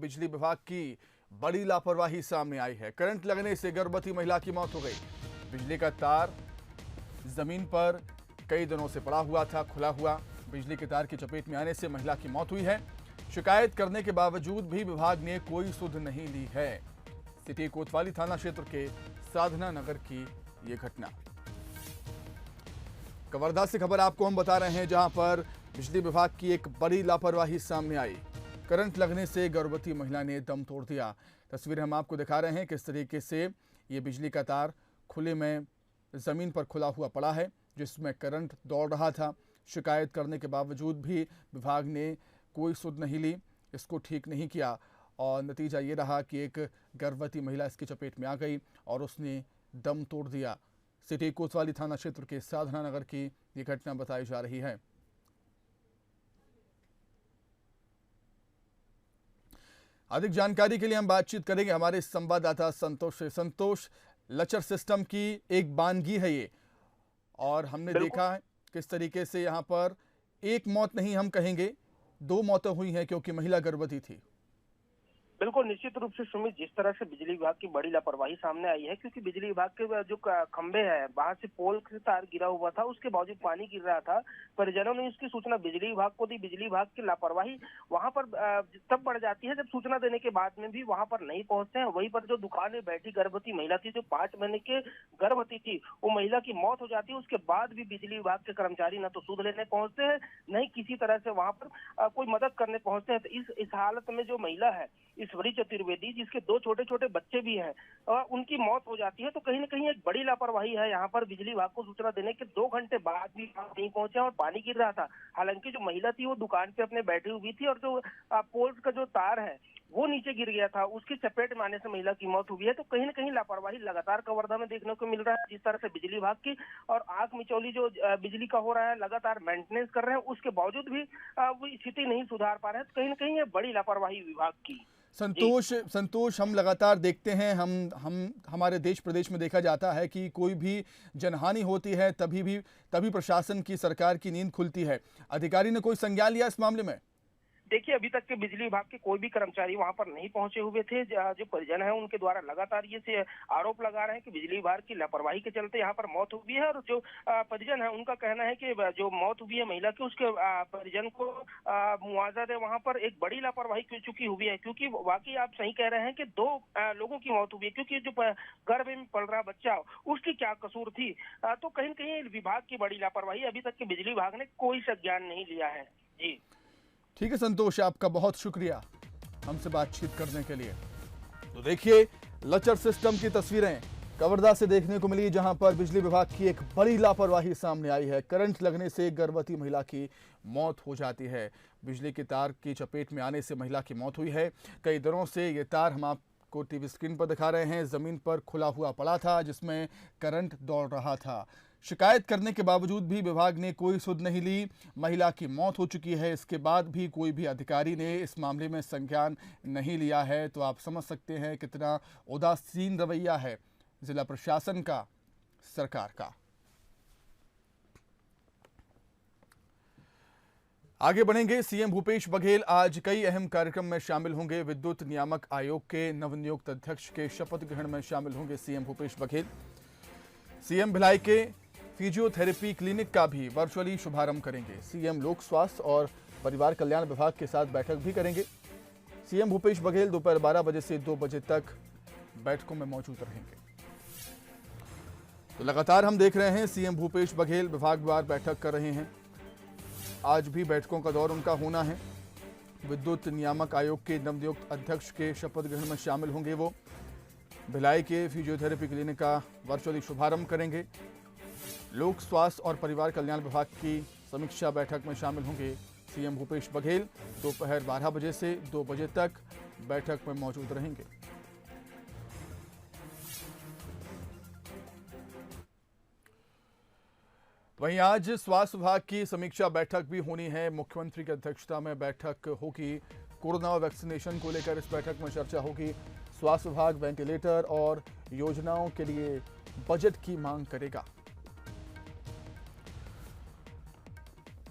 बिजली विभाग की बड़ी लापरवाही सामने आई है। करंट लगने से गर्भवती महिला की मौत हो गई। बिजली का तार जमीन पर कई दिनों से पड़ा हुआ था, खुला हुआ। बिजली के तार की चपेट में आने से महिला की मौत हुई है। शिकायत करने के बावजूद भी विभाग ने कोई सुध नहीं ली है। सिटी कोतवाली थाना क्षेत्र के साधना नगर की यह घटना। कवर्धा से खबर आपको हम बता रहे हैं, जहां पर बिजली विभाग की एक बड़ी लापरवाही सामने आई। करंट लगने से गर्भवती महिला ने दम तोड़ दिया। तस्वीरें हम आपको दिखा रहे हैं किस तरीके से ये बिजली का तार खुले में जमीन पर खुला हुआ पड़ा है, जिसमें करंट दौड़ रहा था। शिकायत करने के बावजूद भी विभाग ने कोई सुध नहीं ली, इसको ठीक नहीं किया और नतीजा ये रहा कि एक गर्भवती महिला इसकी चपेट में आ गई और उसने दम तोड़ दिया। सिटी कोतवाली थाना क्षेत्र के साधना नगर की ये घटना बताई जा रही है। अधिक जानकारी के लिए हम बातचीत करेंगे हमारे संवाददाता संतोष से। संतोष, लचर सिस्टम की एक बानगी है ये, और हमने देखा है किस तरीके से यहाँ पर एक मौत नहीं, हम कहेंगे 2 मौतें हुई हैं क्योंकि महिला गर्भवती थी। बिल्कुल, निश्चित रूप से सुमित, जिस तरह से बिजली विभाग की बड़ी लापरवाही सामने आई है, क्योंकि बिजली विभाग के जो खंभे हैं, वहां से पोल से तार गिरा हुआ था, उसके बावजूद पानी गिर रहा था। परिजनों ने इसकी सूचना बिजली विभाग को दी। बिजली विभाग की लापरवाही वहां पर तब बढ़ जाती है जब सूचना देने के बाद में भी वहां पर नहीं पहुंचते हैं। वहीं पर जो दुकान में बैठी गर्भवती महिला थी, जो 5 महीने के गर्भवती थी, वो महिला की मौत हो जाती है। उसके बाद भी बिजली विभाग के कर्मचारी न तो सुध लेने पहुंचते हैं, नहीं किसी तरह से वहां पर कोई मदद करने पहुंचते हैं। तो इस हालत में जो महिला है, ईश्वरी चतुर्वेदी, जिसके 2 छोटे छोटे बच्चे भी हैं, उनकी मौत हो जाती है। तो कहीं ना कहीं एक बड़ी लापरवाही है यहाँ पर। बिजली विभाग को सूचना देने के 2 घंटे बाद भी नहीं पहुंचे और पानी गिर रहा था। हालांकि जो महिला थी वो दुकान पे अपने बैठी हुई थी और जो पोल का जो तार है वो नीचे गिर गया था, उसकी चपेट में आने से महिला की मौत हुई है। तो कहीं ना कहीं लापरवाही लगातार कवर्धा में देखने को मिल रहा है। जिस तरह से बिजली विभाग की और आंख मिचौली जो बिजली का हो रहा है, लगातार मेंटेनेंस कर रहे हैं, उसके बावजूद भी वो स्थिति नहीं सुधार पा रहे हैं। तो कहीं ना कहीं ये बड़ी लापरवाही विभाग की। संतोष, हम लगातार देखते हैं, हम हमारे देश प्रदेश में देखा जाता है कि कोई भी जनहानि होती है तभी प्रशासन की, सरकार की नींद खुलती है। अधिकारी ने कोई संज्ञान लिया इस मामले में? देखिए, अभी तक के बिजली विभाग के कोई भी कर्मचारी वहां पर नहीं पहुंचे हुए थे। जो परिजन है उनके द्वारा लगातार ये से आरोप लगा रहे हैं कि बिजली विभाग की लापरवाही के चलते यहाँ पर मौत हुई है। और जो परिजन है उनका कहना है कि जो मौत हुई है महिला की, उसके परिजन को मुआवजा दे। वहां पर एक बड़ी लापरवाही की चुकी हुई है, क्योंकि वाकई आप सही कह रहे हैं कि 2 लोगों की मौत हुई है, क्योंकि जो गर्भ में पल रहा बच्चा, उसकी क्या कसूर थी। तो कहीं न कहीं विभाग की बड़ी लापरवाही, अभी तक के बिजली विभाग ने कोई संज्ञान नहीं लिया है। जी ठीक है संतोष, आपका बहुत शुक्रिया हमसे बातचीत करने के लिए। तो देखिए, लचर सिस्टम की तस्वीरें कवर्धा से देखने को मिली, जहां पर बिजली विभाग की एक बड़ी लापरवाही सामने आई है। करंट लगने से गर्भवती महिला की मौत हो जाती है। बिजली के तार की चपेट में आने से महिला की मौत हुई है। कई दिनों से ये तार हम आपको टीवी स्क्रीन पर दिखा रहे हैं, जमीन पर खुला हुआ पड़ा था, जिसमें करंट दौड़ रहा था। शिकायत करने के बावजूद भी विभाग ने कोई सुध नहीं ली। महिला की मौत हो चुकी है, इसके बाद भी कोई भी अधिकारी ने इस मामले में संज्ञान नहीं लिया है। तो आप समझ सकते हैं कितना उदासीन रवैया है जिला प्रशासन का, सरकार का। आगे बढ़ेंगे। सीएम भूपेश बघेल आज कई अहम कार्यक्रम में शामिल होंगे। विद्युत नियामक आयोग के नवनियुक्त अध्यक्ष के शपथ ग्रहण में शामिल होंगे सीएम भूपेश बघेल। सीएम भिलाई के फिजियोथेरेपी क्लिनिक का भी वर्चुअली शुभारंभ करेंगे। सीएम लोक स्वास्थ्य और परिवार कल्याण विभाग के साथ बैठक भी करेंगे। सीएम भूपेश बघेल दोपहर 12 बजे से 2 बजे तक बैठकों में मौजूद रहेंगे। तो लगातार हम देख रहे हैं सीएम भूपेश बघेल विभागवार बैठक कर रहे हैं। आज भी बैठकों का दौर उनका होना है। विद्युत नियामक आयोग के नवनियुक्त अध्यक्ष के शपथ ग्रहण में शामिल होंगे वो। भिलाई के फिजियोथेरेपी क्लिनिक का वर्चुअली शुभारंभ करेंगे। लोक स्वास्थ्य और परिवार कल्याण विभाग की समीक्षा बैठक में शामिल होंगे सीएम भूपेश बघेल। दोपहर 12 बजे से 2 बजे तक बैठक में मौजूद रहेंगे। वहीं आज स्वास्थ्य विभाग की समीक्षा बैठक भी होनी है। मुख्यमंत्री की अध्यक्षता में बैठक होगी। कोरोना वैक्सीनेशन को लेकर इस बैठक में चर्चा होगी। स्वास्थ्य विभाग वेंटिलेटर और योजनाओं के लिए बजट की मांग करेगा।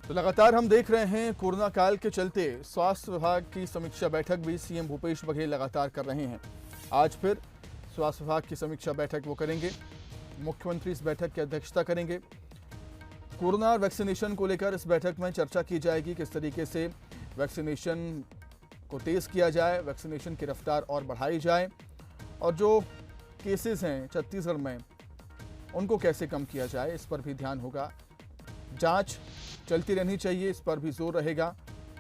तो लगातार हम देख रहे हैं कोरोना काल के चलते स्वास्थ्य विभाग की समीक्षा बैठक भी सीएम भूपेश बघेल लगातार कर रहे हैं। आज फिर स्वास्थ्य विभाग की समीक्षा बैठक वो करेंगे। मुख्यमंत्री इस बैठक की अध्यक्षता करेंगे। कोरोना वैक्सीनेशन को लेकर इस बैठक में चर्चा की जाएगी, किस तरीके से वैक्सीनेशन को तेज किया जाए, वैक्सीनेशन की रफ्तार और बढ़ाई जाए और जो केसेस हैं छत्तीसगढ़ में उनको कैसे कम किया जाए, इस पर भी ध्यान होगा। जांच चलती रहनी चाहिए, इस पर भी जोर रहेगा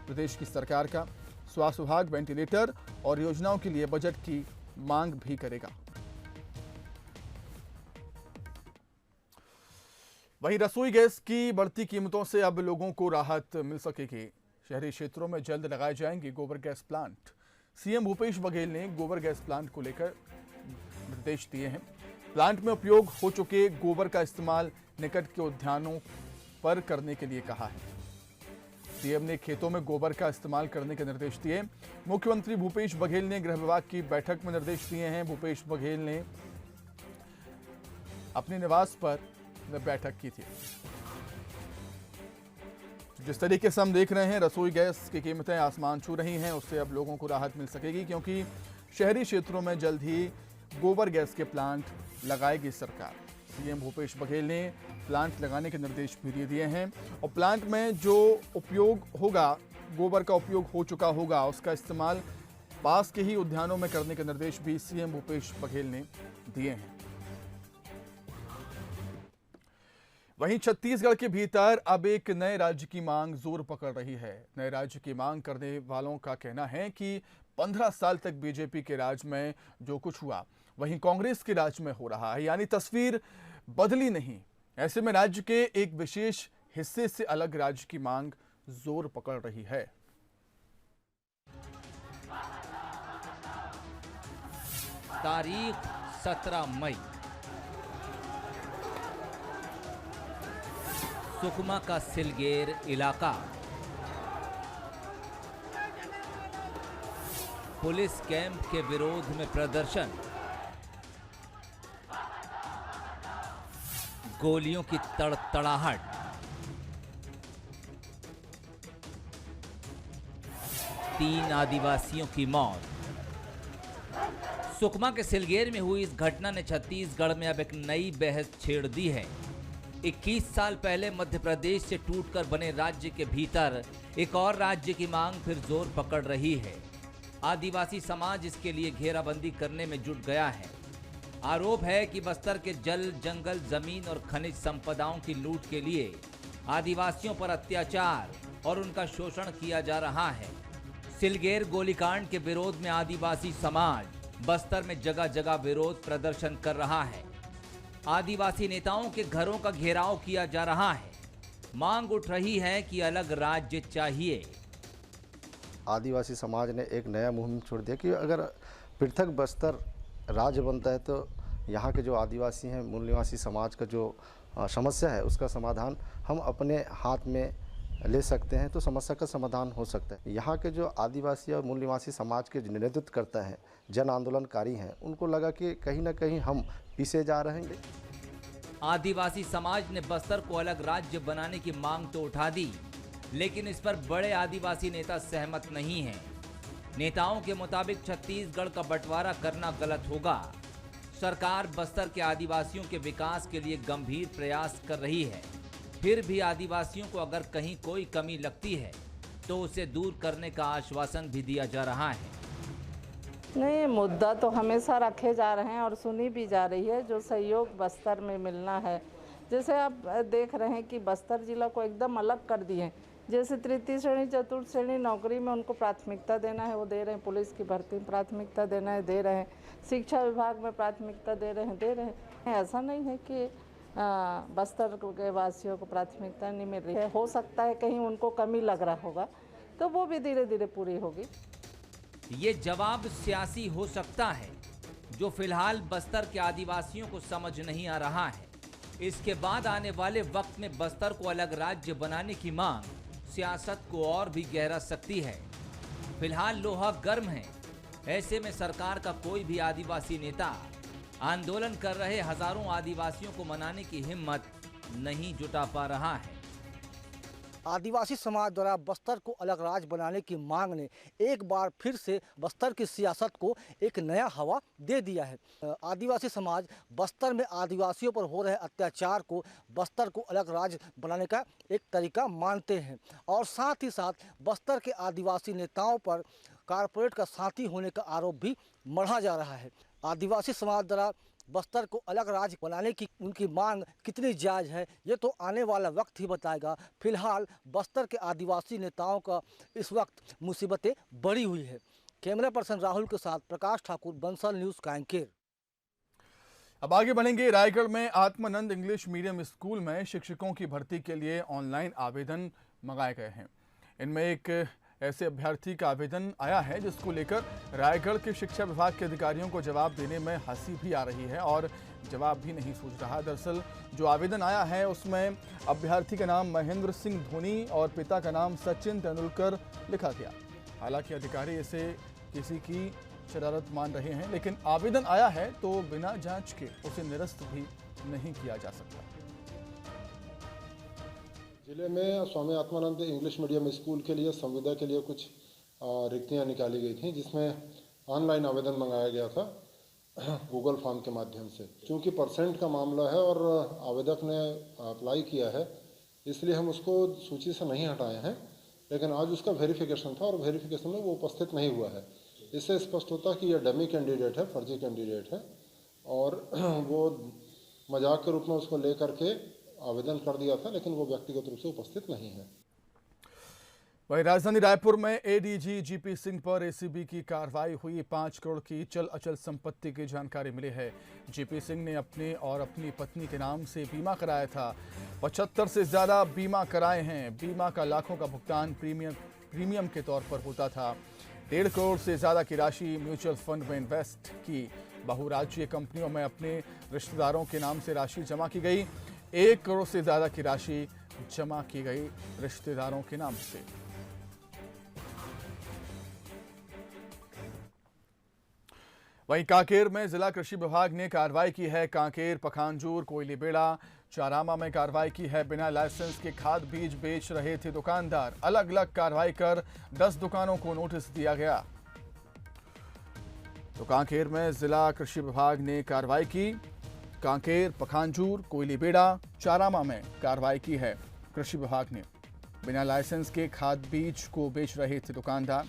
प्रदेश की सरकार का। स्वास्थ्य विभाग वेंटिलेटर और योजनाओं के लिए बजट की मांग भी करेगा। वहीं रसोई गैस की बढ़ती कीमतों से अब लोगों को राहत मिल सकेगी। शहरी क्षेत्रों में जल्द लगाए जाएंगे गोबर gas plant. CM Bhupesh Baghel ने गोबर गैस प्लांट को लेकर निर्देश दिए हैं। प्लांट में उपयोग हो चुके गोबर का इस्तेमाल निकट के उद्यानों पर करने के लिए कहा है। सीएम ने खेतों में गोबर का इस्तेमाल करने के निर्देश दिए। मुख्यमंत्री भूपेश बघेल ने गृह विभाग की बैठक में निर्देश दिए हैं। भूपेश बघेल ने अपने निवास पर बैठक की थी। जिस तरीके से हम देख रहे हैं रसोई गैस की कीमतें आसमान छू रही हैं, उससे अब लोगों को राहत मिल सकेगी, क्योंकि शहरी क्षेत्रों में जल्द ही गोबर गैस के प्लांट लगाएगी सरकार। सीएम भूपेश बघेल ने प्लांट लगाने के निर्देश भी दे दिए हैं और प्लांट में जो उपयोग होगा, गोबर का उपयोग हो चुका होगा, उसका इस्तेमाल पास के ही उद्यानों में करने के निर्देश भी सीएम भूपेश बघेल ने दिए हैं। वहीं छत्तीसगढ़ के भीतर अब एक नए राज्य की मांग जोर पकड़ रही है। नए राज्य की मांग करने वालों का कहना है कि 15 साल तक बीजेपी के राज में जो कुछ हुआ वहीं कांग्रेस के राज में हो रहा है, यानी तस्वीर बदली नहीं। ऐसे में राज्य के एक विशेष हिस्से से अलग राज्य की मांग जोर पकड़ रही है। तारीख 17 मई, सुकमा का सिलगेर इलाका। पुलिस कैंप के विरोध में प्रदर्शन, गोलियों की तड़तड़ाहट, तीन आदिवासियों की मौत। सुकमा के सिलगेर में हुई इस घटना ने छत्तीसगढ़ में अब एक नई बहस छेड़ दी है। 21 साल पहले मध्य प्रदेश से टूटकर बने राज्य के भीतर एक और राज्य की मांग फिर जोर पकड़ रही है। आदिवासी समाज इसके लिए घेराबंदी करने में जुट गया है। आरोप है कि बस्तर के जल, जंगल, जमीन और खनिज संपदाओं की लूट के लिए आदिवासियों पर अत्याचार और उनका शोषण किया जा रहा है। सिलगेर गोलीकांड के विरोध में आदिवासी समाज बस्तर में जगह जगह विरोध प्रदर्शन कर रहा है। आदिवासी नेताओं के घरों का घेराव किया जा रहा है। मांग उठ रही है कि अलग राज्य चाहिए। आदिवासी समाज ने एक नया मुहिम छोड़ दिया कि अगर पृथक बस्तर राज्य बनता है तो यहाँ के जो आदिवासी हैं, मूल निवासी समाज का जो समस्या है उसका समाधान हम अपने हाथ में ले सकते हैं, तो समस्या का समाधान हो सकता है। यहाँ के जो आदिवासी और मूल निवासी समाज के नेतृत्व करता है, जन आंदोलनकारी हैं, उनको लगा कि कहीं ना कहीं हम पीछे जा रहे हैं। आदिवासी समाज ने बस्तर को अलग राज्य बनाने की मांग तो उठा दी, लेकिन इस पर बड़े आदिवासी नेता सहमत नहीं हैं। नेताओं के मुताबिक छत्तीसगढ़ का बंटवारा करना गलत होगा। सरकार बस्तर के आदिवासियों के विकास के लिए गंभीर प्रयास कर रही है। फिर भी आदिवासियों को अगर कहीं कोई कमी लगती है तो उसे दूर करने का आश्वासन भी दिया जा रहा है। नहीं, मुद्दा तो हमेशा रखे जा रहे हैं और सुनी भी जा रही है। जो सहयोग बस्तर में मिलना है, जैसे आप देख रहे हैं कि बस्तर जिला को एकदम अलग कर दिए। जैसे तृतीय श्रेणी, चतुर्थ श्रेणी नौकरी में उनको प्राथमिकता देना है, वो दे रहे हैं। पुलिस की भर्ती में प्राथमिकता देना है, दे रहे हैं। शिक्षा विभाग में प्राथमिकता दे रहे हैं। ऐसा नहीं है कि बस्तर के वासियों को प्राथमिकता नहीं मिल रही है। हो सकता है कहीं उनको कमी लग रहा होगा, तो वो भी धीरे धीरे पूरी होगी। ये जवाब सियासी हो सकता है, जो फिलहाल बस्तर के आदिवासियों को समझ नहीं आ रहा है। इसके बाद आने वाले वक्त में बस्तर को अलग राज्य बनाने की मांग सियासत को और भी गहरा सकती है। फिलहाल लोहा गर्म है। ऐसे में सरकार का कोई भी आदिवासी नेता आंदोलन कर रहे हजारों आदिवासियों को मनाने की हिम्मत नहीं जुटा पा रहा है। आदिवासी समाज द्वारा बस्तर को अलग राज्य बनाने की मांग ने एक बार फिर से बस्तर की सियासत को एक नया हवा दे दिया है। आदिवासी समाज बस्तर में आदिवासियों पर हो रहे अत्याचार को बस्तर को अलग राज्य बनाने का एक तरीका मानते हैं और साथ ही साथ बस्तर के आदिवासी नेताओं पर कारपोरेट का साथी होने का आरोप भी मढ़ा जा रहा है। आदिवासी समाज द्वारा बस्तर को अलग राज्य बनाने की उनकी मांग कितनी जायज़ है, ये तो आने वाला वक्त ही बताएगा। फिलहाल बस्तर के आदिवासी नेताओं का इस वक्त मुसीबतें बढ़ी हुई है। कैमरा पर्सन राहुल के साथ प्रकाश ठाकुर, बंसल न्यूज़, कांकेर। अब आगे बढ़ेंगे। रायगढ़ में आत्मानंद इंग्लिश मीडियम स्कूल में शिक्षकों की भर्ती के लिए ऑनलाइन आवेदन मंगाए गए हैं। इनमें एक ऐसे अभ्यर्थी का आवेदन आया है जिसको लेकर रायगढ़ के शिक्षा विभाग के अधिकारियों को जवाब देने में हंसी भी आ रही है और जवाब भी नहीं सूझ रहा। दरअसल जो आवेदन आया है उसमें अभ्यर्थी का नाम महेंद्र सिंह धोनी और पिता का नाम सचिन तेंदुलकर लिखा गया। हालांकि अधिकारी इसे किसी की शरारत मान रहे हैं, लेकिन आवेदन आया है तो बिना जांच के उसे निरस्त भी नहीं किया जा सकता। जिले में Swami Atmanand English medium school के लिए संविदा के लिए कुछ रिक्तियां निकाली गई थी, जिसमें ऑनलाइन आवेदन मंगाया गया था गूगल फॉर्म के माध्यम से। क्योंकि परसेंट का मामला है और आवेदक ने अप्लाई किया है, इसलिए हम उसको सूची से नहीं हटाए हैं, लेकिन आज उसका वेरिफिकेशन था और वेरिफिकेशन में वो उपस्थित नहीं हुआ है। इससे स्पष्ट होता है कि यह डमी कैंडिडेट है, फर्जी कैंडिडेट है और वो मजाक के रूप में उसको लेकर के आवेदन कर दिया था, लेकिन वो व्यक्तिगत रूप से उपस्थित नहीं है। वहीं राजधानी रायपुर में एडीजी जीपी सिंह पर एसीबी की कार्रवाई हुई। 5 करोड़ की चल अचल संपत्ति की जानकारी मिली है। जीपी सिंह ने अपने और अपनी पत्नी के नाम से बीमा कराया था। 75 से ज्यादा बीमा कराए हैं। बीमा का लाखों का भुगतान प्रीमियम के तौर पर होता था। 1.5 करोड़ से ज्यादा की राशि म्यूचुअल फंड में इन्वेस्ट की। बहुराज्यीय कंपनियों में अपने रिश्तेदारों के नाम से राशि जमा की गई। 1 करोड़ से ज्यादा की राशि जमा की गई रिश्तेदारों के नाम से। वहीं कांकेर में जिला कृषि विभाग ने कार्रवाई की है। कांकेर, पखांजूर, कोयलीबेड़ा, चारामा में कार्रवाई की है। बिना लाइसेंस के खाद बीज बेच रहे थे दुकानदार। अलग अलग कार्रवाई कर 10 दुकानों को नोटिस दिया गया। तो कांकेर में जिला कृषि विभाग ने कार्रवाई की। कांकेर, पखांजूर, कोयलीबेड़ा, चारामा में कार्रवाई की है कृषि विभाग ने। बिना लाइसेंस के खाद बीज को बेच रहे थे दुकानदार।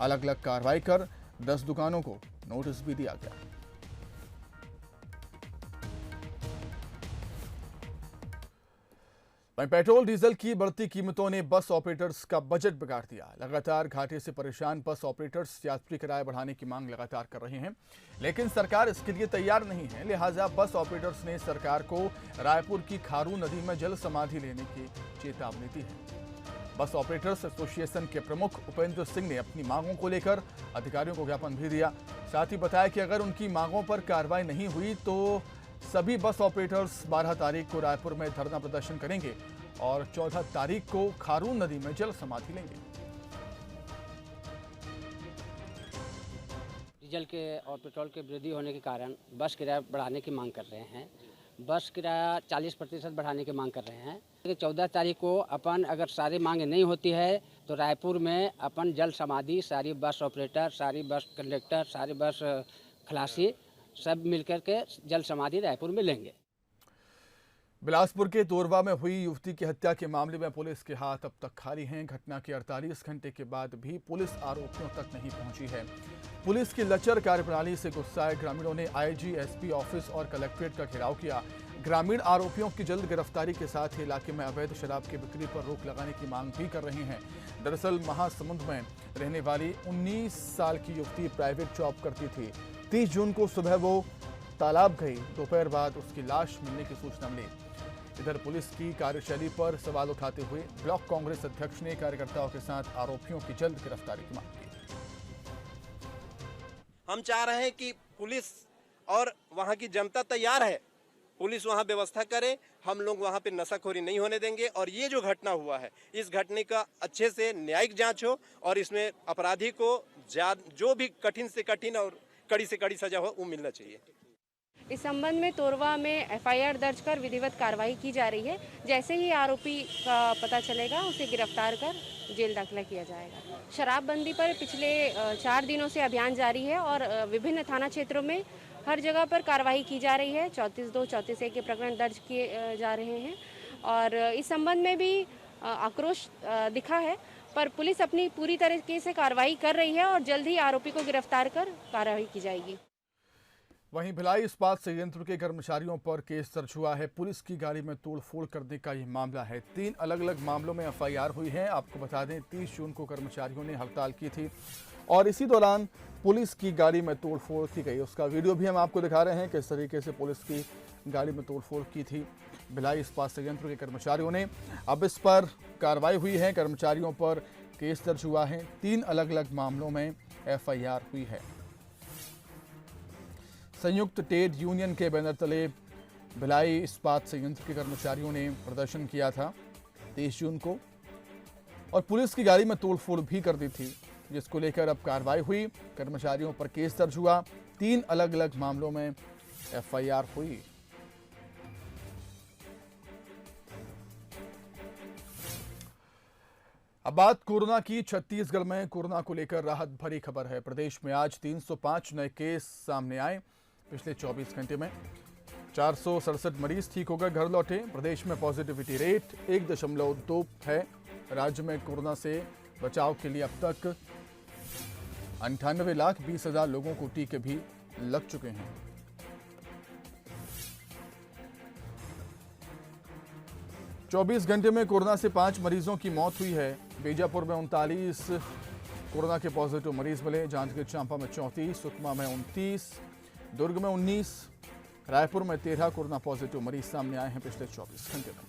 अलग अलग कार्रवाई कर 10 दुकानों को नोटिस भी दिया गया। वहीं पेट्रोल डीजल की बढ़ती कीमतों ने बस ऑपरेटर्स का बजट बिगाड़ दिया। लगातार घाटे से परेशान बस ऑपरेटर्स यात्री किराया बढ़ाने की मांग लगातार कर रहे हैं, लेकिन सरकार इसके लिए तैयार नहीं है। लिहाजा बस ऑपरेटर्स ने सरकार को रायपुर की खारू नदी में जल समाधि लेने की चेतावनी दी है। बस ऑपरेटर्स एसोसिएशन के प्रमुख उपेंद्र सिंह ने अपनी मांगों को लेकर अधिकारियों को ज्ञापन भी दिया। साथ ही बताया कि अगर उनकी मांगों पर कार्रवाई नहीं हुई तो सभी बस ऑपरेटर्स 12 तारीख को रायपुर में धरना प्रदर्शन करेंगे और 14 तारीख को खारून नदी में जल समाधि लेंगे। डीजल के और पेट्रोल के वृद्धि होने के कारण बस किराया बढ़ाने की मांग कर रहे हैं। बस किराया 40% बढ़ाने की मांग कर रहे हैं। 14 तारीख को अपन अगर सारी मांग नहीं होती है तो रायपुर में अपन जल समाधि सारी बस ऑपरेटर, सारी बस कंडक्टर, सारी बस खलासी सब मिलकर के जल समाधि रायपुर में लेंगे। बिलासपुर के तोरवा में हुई युवती की हत्या के मामले में पुलिस के हाथ अब तक खाली हैं। घटना के 48 घंटे के बाद भी पुलिस आरोपियों तक नहीं पहुंची है। पुलिस की लचर कार्यप्रणाली से गुस्साए ग्रामीणों ने आईजी, एसपी ऑफिस और कलेक्ट्रेट का घेराव किया। ग्रामीण आरोपियों की जल्द गिरफ्तारी के साथ ही इलाके में अवैध शराब की बिक्री पर रोक लगाने की मांग भी कर रहे हैं। दरअसल महासमुंद में रहने वाली 19 साल की युवती प्राइवेट जॉब करती थी। 30 जून को सुबह वो तालाब गई। दोपहर बाद उसकी लाश मिलने की सूचना मिली। इधर पुलिस की कार्यशैली पर सवाल उठाते हुए ब्लॉक कांग्रेस अध्यक्ष ने कार्यकर्ताओं के साथ आरोपियों की जल्द गिरफ्तारी की मांग की। हम चाह रहे हैं कि पुलिस और वहां की जनता तैयार है, पुलिस वहां व्यवस्था करे। हम लोग वहां पे नशाखोरी नहीं होने देंगे और ये जो घटना हुआ है इस घटने का अच्छे से न्यायिक जांच हो और इसमें अपराधी को जो भी कठिन से कठिन और कड़ी से कड़ी सजा हो वो मिलना चाहिए। इस संबंध में तोरवा में एफआईआर दर्ज कर विधिवत कार्रवाई की जा रही है। जैसे ही आरोपी का पता चलेगा उसे गिरफ्तार कर जेल दाखिला किया जाएगा। शराबबंदी पर पिछले 4 दिनों से अभियान जारी है और विभिन्न थाना क्षेत्रों में हर जगह पर कार्रवाई की जा रही है। 34(2), 34(1) के प्रकरण दर्ज किए जा रहे हैं और इस संबंध में भी आक्रोश दिखा है, पर पुलिस अपनी पूरी तरीके से कार्रवाई कर रही है और जल्द ही आरोपी को गिरफ्तार कर कार्रवाई की जाएगी। वहीं भिलाई इस्पात संयंत्र के कर्मचारियों पर केस दर्ज हुआ है। पुलिस की गाड़ी में तोड़फोड़ करने का यह मामला है। 3 अलग अलग मामलों में एफआईआर हुई है। आपको बता दें 30 जून को कर्मचारियों ने हड़ताल की थी और इसी दौरान पुलिस की गाड़ी में तोड़फोड़ की गई। उसका वीडियो भी हम आपको दिखा रहे हैं किस तरीके से पुलिस की गाड़ी में तोड़फोड़ की थी भिलाई इस्पात संयंत्र के कर्मचारियों ने। अब इस पर कार्रवाई हुई है, कर्मचारियों पर केस दर्ज हुआ है। 3 अलग अलग मामलों में एफआईआर हुई है। संयुक्त ट्रेड यूनियन के बैनर तले भिलाई इस्पात संयंत्र के कर्मचारियों ने प्रदर्शन किया था 23 जून को और पुलिस की गाड़ी में तोड़फोड़ भी कर दी थी, जिसको लेकर अब कार्रवाई हुई। कर्मचारियों पर केस दर्ज हुआ। 3 अलग अलग मामलों में एफआईआर हुई। अब बात कोरोना की। छत्तीसगढ़ में कोरोना को लेकर राहत भरी खबर है। प्रदेश में आज 305 नए केस सामने आए। पिछले 24 घंटे में 467 मरीज ठीक होकर घर लौटे। प्रदेश में पॉजिटिविटी रेट 1.2 है। राज्य में कोरोना से बचाव के लिए अब तक 98,20,000 लोगों को टीके भी लग चुके हैं। चौबीस घंटे में कोरोना से 5 मरीजों की मौत हुई है। बीजापुर में 39 कोरोना के पॉजिटिव मरीज मिले। जांजगीर चांपा में 34, सुकमा में 29, दुर्ग में 19, रायपुर में 13 कोरोना पॉजिटिव मरीज सामने आए हैं पिछले 24 घंटे में।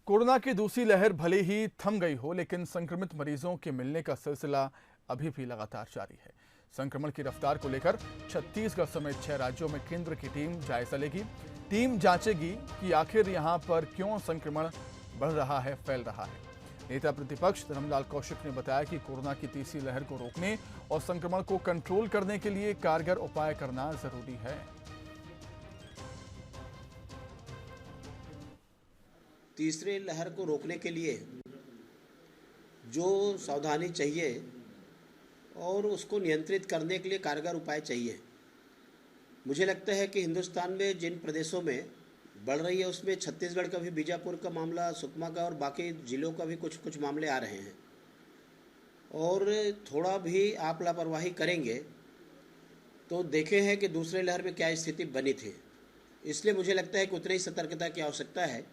कोरोना की दूसरी लहर भले ही थम गई हो, लेकिन संक्रमित मरीजों के मिलने का सिलसिला अभी भी लगातार जारी है। संक्रमण की रफ्तार को लेकर छत्तीसगढ़ समेत 6 राज्यों में केंद्र की टीम जायजा लेगी। टीम जांचेगी कि आखिर यहां पर क्यों संक्रमण बढ़ रहा है, फैल रहा है। नेता प्रतिपक्ष धर्मलाल कौशिक ने बताया कि कोरोना की तीसरी लहर को रोकने और संक्रमण को कंट्रोल करने के लिए कारगर उपाय करना जरूरी है। तीसरी लहर को रोकने के लिए जो सावधानी चाहिए और उसको नियंत्रित करने के लिए कारगर उपाय चाहिए। मुझे लगता है कि हिंदुस्तान में जिन प्रदेशों में बढ़ रही है उसमें छत्तीसगढ़ का भी, बीजापुर का मामला, सुकमा का और बाकी जिलों का भी कुछ मामले आ रहे हैं। और थोड़ा भी आप लापरवाही करेंगे तो देखे हैं कि दूसरे लहर में क्या स्थिति बनी थी। इसलिए मुझे लगता है कि उतनी ही सतर्कता की आवश्यकता है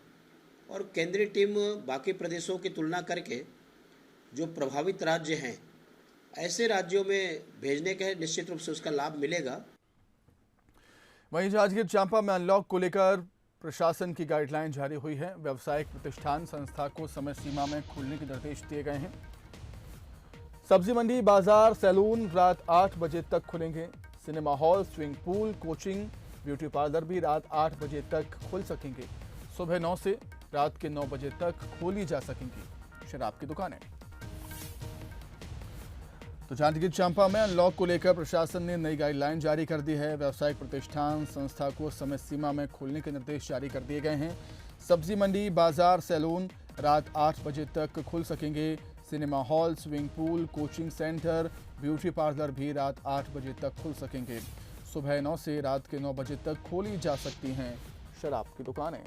और केंद्रीय टीम बाकी प्रदेशों की तुलना करके जो प्रभावित राज्य हैं ऐसे राज्यों में भेजने का निश्चित रूप से उसका लाभ मिलेगा। वहीं जांजगीर चांपा में अनलॉक को लेकर प्रशासन की गाइडलाइन जारी हुई है। व्यावसायिक प्रतिष्ठान संस्था को समय सीमा में खोलने के निर्देश दिए गए हैं। सब्जी मंडी, बाजार, सैलून रात 8 बजे तक खुलेंगे। Cinema hall, swimming pool, coaching, beauty parlour भी रात 8 बजे तक खुल सकेंगे। सुबह 9 से रात के 9 बजे तक खोली जा सकेंगी शराब की दुकानें। तो जांजगीर चांपा में अनलॉक को लेकर प्रशासन ने नई गाइडलाइन जारी कर दी है। व्यावसायिक प्रतिष्ठान संस्था को समय सीमा में खोलने के निर्देश जारी कर दिए गए हैं। सब्जी मंडी, बाजार, सैलून रात 8 बजे तक खुल सकेंगे। Cinema hall, swimming pool, coaching centre, beauty parlour भी रात 8 बजे तक खुल सकेंगे। सुबह 9 से रात के 9 बजे तक खोली जा सकती हैं शराब की दुकानें।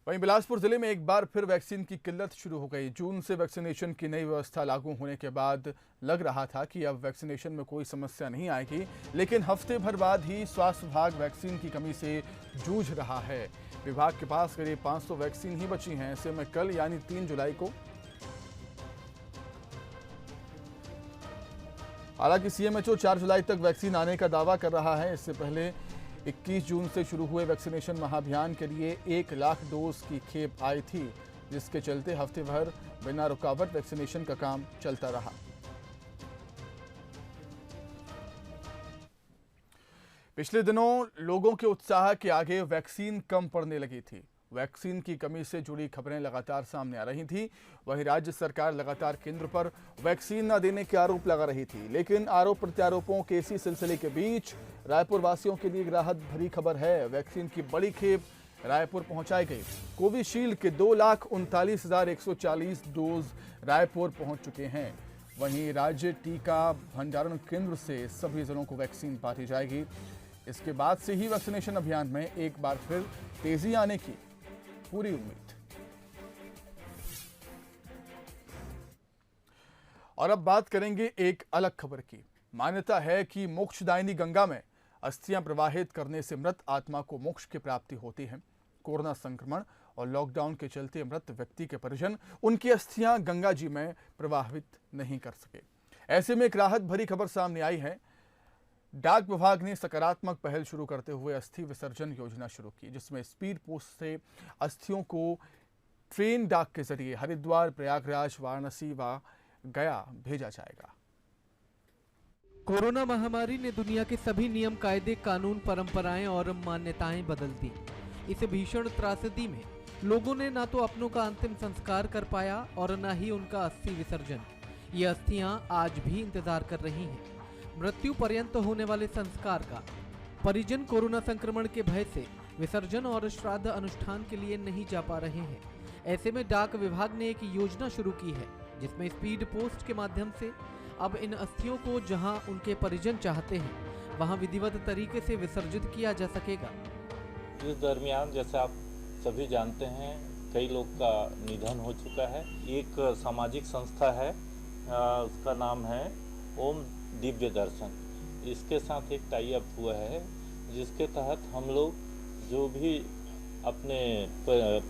वहीं बिलासपुर जिले में एक बार फिर वैक्सीन की किल्लत शुरू हो गई। जून से वैक्सीनेशन की नई व्यवस्था लागू होने के बाद लग रहा था कि अब वैक्सीनेशन में कोई समस्या नहीं आएगी, लेकिन हफ्ते भर बाद ही स्वास्थ्य विभाग वैक्सीन की कमी से जूझ रहा है। विभाग के पास करीब 500 वैक्सीन ही बची हैं। ऐसे में कल यानी 3 जुलाई को हालांकि सीएमएचओ 4 जुलाई तक वैक्सीन आने का दावा कर रहा है। इससे पहले 21 जून से शुरू हुए वैक्सीनेशन महाअभियान के लिए 1 लाख डोज की खेप आई थी, जिसके चलते हफ्ते भर बिना रुकावट वैक्सीनेशन का काम चलता रहा। पिछले दिनों लोगों के उत्साह के आगे वैक्सीन कम पड़ने लगी थी। वैक्सीन की कमी से जुड़ी खबरें लगातार सामने आ रही थी। वहीं राज्य सरकार लगातार केंद्र पर वैक्सीन न देने के आरोप लगा रही थी, लेकिन आरोप प्रत्यारोपों के इसी सिलसिले के बीच रायपुर वासियों के लिए एक राहत भरी खबर है। वैक्सीन की बड़ी खेप रायपुर पहुंचाई गई। कोविशील्ड के 2,39,140 डोज रायपुर पहुंच चुके हैं। वहीं राज्य टीका भंडारण केंद्र से सभी जिलों को वैक्सीन बांटी जाएगी। इसके बाद से ही वैक्सीनेशन अभियान में एक बार फिर तेजी आने की पूरी उम्मीद। और अब बात करेंगे एक अलग खबर की। मान्यता है कि मोक्षदायिनी गंगा में अस्थियां प्रवाहित करने से मृत आत्मा को मोक्ष की प्राप्ति होती है। कोरोना संक्रमण और लॉकडाउन के चलते मृत व्यक्ति के परिजन उनकी अस्थियां गंगा जी में प्रवाहित नहीं कर सके। ऐसे में एक राहत भरी खबर सामने आई है। डाक विभाग ने सकारात्मक पहल शुरू करते हुए अस्थि विसर्जन योजना शुरू की, जिसमें स्पीड पोस्ट से अस्थियों को ट्रेन डाक के जरिए हरिद्वार, प्रयागराज, वाराणसी व गया भेजा जाएगा। कोरोना महामारी ने दुनिया के सभी नियम, कायदे, कानून, परंपराएं और मान्यताएं बदल दी। इस भीषण त्रासदी में लोगों ने ना तो अपनों का अंतिम संस्कार कर पाया और न ही उनका अस्थि विसर्जन। ये अस्थियां आज भी इंतजार कर रही हैं मृत्यु पर्यंत होने वाले संस्कार का। परिजन कोरोना संक्रमण के भय से विसर्जन और श्राद्ध अनुष्ठान के लिए नहीं जा पा रहे हैं। ऐसे में डाक विभाग ने एक योजना शुरू की है, जिसमें स्पीड पोस्ट के माध्यम से अब इन अस्थियों को जहां उनके परिजन चाहते हैं वहां विधिवत तरीके से विसर्जित किया जा सकेगा। इस दरमियान जैसे आप सभी जानते हैं, कई लोग का निधन हो चुका है। एक सामाजिक संस्था है, उसका नाम है ओम दिव्य दर्शन। इसके साथ एक टाई अप हुआ है, जिसके तहत हम लोग जो भी अपने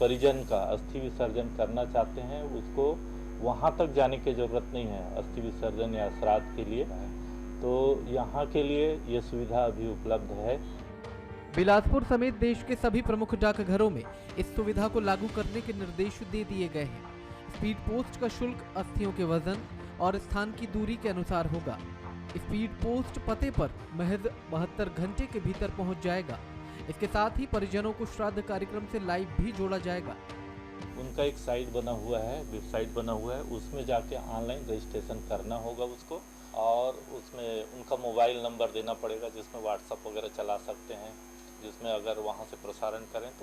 परिजन का अस्थि विसर्जन करना चाहते हैं उसको वहाँ तक जाने की ज़रूरत नहीं है अस्थि विसर्जन या श्राद्ध के लिए। तो यहाँ के लिए ये सुविधा अभी उपलब्ध है। बिलासपुर समेत देश के सभी प्रमुख डाकघरों में इस सुविधा को लागू करने के निर्देश दे दिए गए हैं। स्पीड पोस्ट का शुल्क अस्थियों के वजन और स्थान की दूरी के अनुसार होगा। स्पीड पोस्ट पते पर महज 72 घंटे के भीतर पहुंच जाएगा। इसके साथ ही परिजनों को श्राद्ध कार्यक्रम से लाइव भी जोड़ा जाएगा। उनका एक साइट बना हुआ है, वेबसाइट बना हुआ है, उसमें जाके ऑनलाइन रजिस्ट्रेशन करना होगा उसको, और उसमें उनका मोबाइल नंबर देना पड़ेगा, जिसमें व्हाट्सएप वगैरह चला सकते हैं, जिसमें अगर वहाँ से प्रसारण करें तो